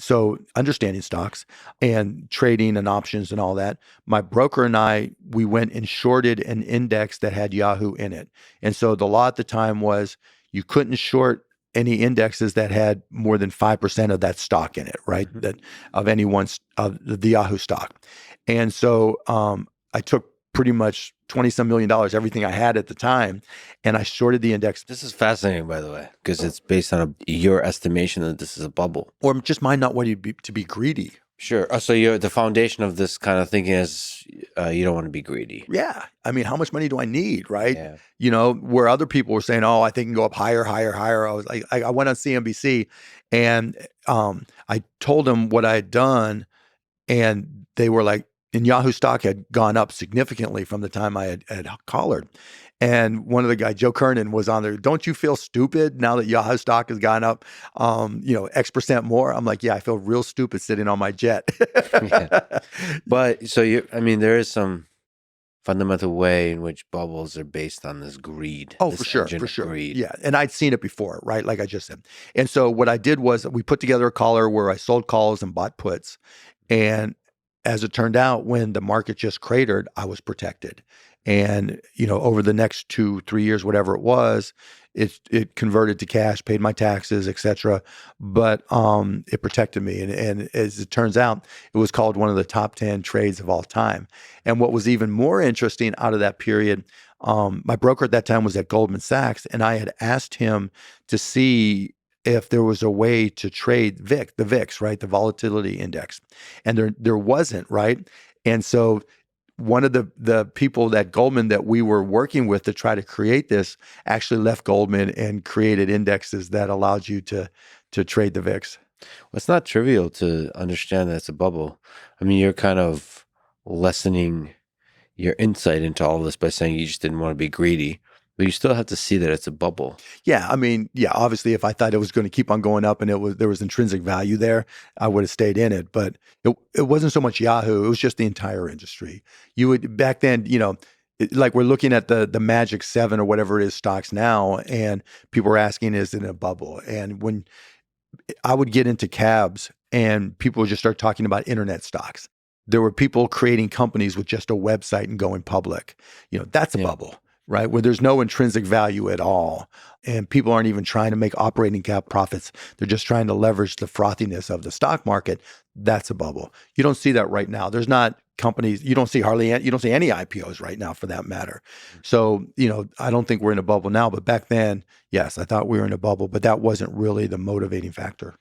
So understanding stocks and trading and options and all that, my broker and we went and shorted an index that had Yahoo in it. And so the law at the time was you couldn't short any indexes that had more than 5% of that stock in it, right? Mhm. That of any one of the Yahoo stock. And so I took pretty much 20 some $1 million, everything I had at the time, and I shorted the index, This is fascinating, by the way, because it's based on your estimation that this is a bubble. or just mine not wanting to be greedy. Sure. So the foundation of this kind of thinking is you don't want to be greedy. Yeah. I mean, how much money do I need, right? Yeah. You know, where other people were saying, oh, I think it can go up higher, higher, higher. I was like, I went on CNBC and I told them what I had done, and they were like, and Yahoo stock had gone up significantly from the time I had collared. And one of the guys, Joe Kernan, was on there. Don't you feel stupid now that Yahoo stock has gone up, X percent more? I'm like, yeah, I feel real stupid sitting on my jet. Yeah. But so I mean, there is some fundamental way in which bubbles are based on this greed. Oh, this for sure, engine for of sure. greed. Yeah. And I'd seen it before, right? Like I just said. And so what I did was we put together a collar where I sold calls and bought puts. And as it turned out, when the market just cratered, I was protected. And, over the next 2, 3 years, whatever it was, it converted to cash, paid my taxes, et cetera. But it protected me. And as it turns out, it was called one of the top 10 trades of all time. And what was even more interesting out of that period, my broker at that time was at Goldman Sachs, and I had asked him to see if there was a way to trade the VIX, right, the volatility index, and there wasn't, right, and so one of the people at Goldman that we were working with to try to create this actually left Goldman and created indexes that allowed you to trade the VIX. Well, it's not trivial to understand that it's a bubble. I mean, you're kind of lessening your insight into all this by saying you just didn't want to be greedy, but you still have to see that it's a bubble. Yeah, I mean, yeah, obviously if I thought it was going to keep on going up and there was intrinsic value there, I would have stayed in it, but it wasn't so much Yahoo, it was just the entire industry. You would back then, like we're looking at the Magic 7 or whatever it is stocks now, and people were asking, is it a bubble? And when I would get into cabs and people would just start talking about internet stocks. There were people creating companies with just a website and going public. That's a Yeah. bubble, right? Where there's no intrinsic value at all. And people aren't even trying to make operating cap profits. They're just trying to leverage the frothiness of the stock market. That's a bubble. You don't see that right now. There's not companies, you don't see any IPOs right now for that matter. So, I don't think we're in a bubble now, but back then, yes, I thought we were in a bubble, but that wasn't really the motivating factor.